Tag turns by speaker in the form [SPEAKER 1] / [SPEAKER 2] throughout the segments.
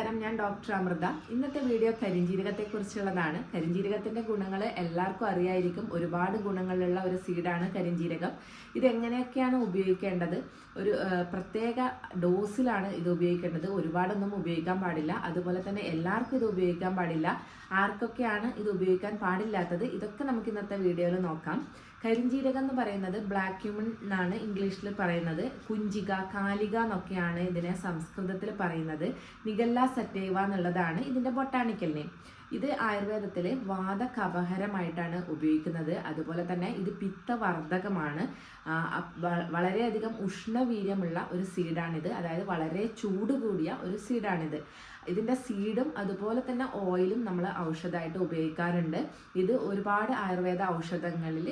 [SPEAKER 1] നമസ്കാരം, ഞാൻ ഡോക്ടർ അമൃത. ഇന്നത്തെ വീഡിയോ കരിഞ്ജീരകത്തെക്കുറിച്ചുള്ളതാണ്. കരിഞ്ജീരകത്തിൻ്റെ ഗുണങ്ങൾ എല്ലാവർക്കും അറിയായിരിക്കും. ഒരുപാട് ഗുണങ്ങളുള്ള ഒരു സീഡാണ് കരിഞ്ജീരകം. ഇതെങ്ങനെയൊക്കെയാണ് ഉപയോഗിക്കേണ്ടത്? ഒരു പ്രത്യേക ഡോസിലാണ് ഇത് ഉപയോഗിക്കേണ്ടത്. ഒരുപാടൊന്നും ഉപയോഗിക്കാൻ പാടില്ല. അതുപോലെ തന്നെ എല്ലാവർക്കും ഇത് ഉപയോഗിക്കാൻ പാടില്ല. ആർക്കൊക്കെയാണ് ഇത് ഉപയോഗിക്കാൻ പാടില്ലാത്തത്, ഇതൊക്കെ നമുക്ക് ഇന്നത്തെ വീഡിയോയിൽ നോക്കാം. കരിഞ്ജീരകം എന്ന് പറയുന്നത് ബ്ലാക്ക് ക്യുമിൻ എന്നാണ് ഇംഗ്ലീഷിൽ പറയുന്നത്. കുഞ്ചിക, കാലിക എന്നൊക്കെയാണ് ഇതിനെ സംസ്കൃതത്തിൽ പറയുന്നത്. നിഗല്ല സറ്റൈവ എന്നുള്ളതാണ് ഇതിൻ്റെ ബൊട്ടാണിക്കൽ നെയിം. ഇത് ആയുർവേദത്തിൽ വാതകപഹരമായിട്ടാണ് ഉപയോഗിക്കുന്നത്. അതുപോലെ തന്നെ ഇത് പിത്തവർദ്ധകമാണ്. വളരെയധികം ഉഷ്ണവീര്യമുള്ള ഒരു സീഡാണിത്. അതായത് വളരെ ചൂട് കൂടിയ ഒരു സീഡാണിത്. ഇതിൻ്റെ സീഡും അതുപോലെ തന്നെ ഓയിലും നമ്മൾ ഔഷധമായിട്ട് ഉപയോഗിക്കാറുണ്ട്. ഇത് ഒരുപാട് ആയുർവേദ ഔഷധങ്ങളിൽ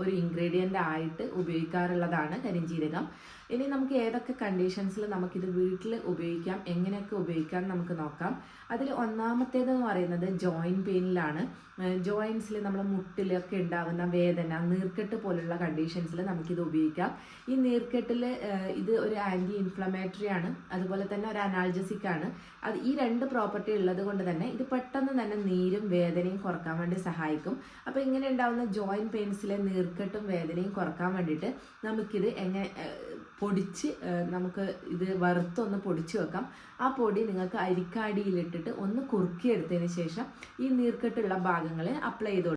[SPEAKER 1] ഒരു ഇൻഗ്രീഡിയൻ്റ് ആയിട്ട് ഉപയോഗിക്കാറുള്ളതാണ് കരിഞ്ജീരകം. ഇനി നമുക്ക് ഏതൊക്കെ കണ്ടീഷൻസിൽ നമുക്കിത് വീട്ടിൽ ഉപയോഗിക്കാം, എങ്ങനെയൊക്കെ ഉപയോഗിക്കാം നമുക്ക് നോക്കാം. അതിൽ ഒന്നാമത്തേതെന്ന് പറയുന്നത് ജോയിൻറ്റ് പെയിനിലാണ്. ജോയിൻസിൽ നമ്മൾ മുട്ടിലൊക്കെ ഉണ്ടാകുന്ന വേദന, നീർക്കെട്ട് പോലുള്ള കണ്ടീഷൻസിൽ നമുക്കിത് ഉപയോഗിക്കാം. ഈ നീർക്കെട്ടിൽ ഇത് ഒരു ആൻറ്റി ഇൻഫ്ലമേറ്ററി ആണ്, അതുപോലെ തന്നെ ഒരു അനാൾജസിക് ആണ്. ഈ രണ്ട് പ്രോപ്പർട്ടി ഉള്ളത് കൊണ്ട് തന്നെ ഇത് പെട്ടെന്ന് തന്നെ നീരും വേദനയും കുറക്കാൻ വേണ്ടി സഹായിക്കും. അപ്പോൾ ഇങ്ങനെ ഉണ്ടാകുന്ന ജോയിൻറ്റ് പെയിൻസിലെ നീർക്കെട്ടും വേദനയും കുറക്കാൻ വേണ്ടിയിട്ട് നമുക്കിത് പൊടിച്ച് നമുക്ക് ഇത് വറുത്തൊന്ന് പൊടിച്ച് വെക്കാം. ആ പൊടി നിങ്ങൾക്ക് അരിക്കാടിയിലിട്ടിട്ട് ഒന്ന് കുറുക്കിയെടുത്തതിന് ശേഷം ഈ നീർക്കെട്ടുള്ള ഭാഗങ്ങൾ അപ്ലൈ ചെയ്ത്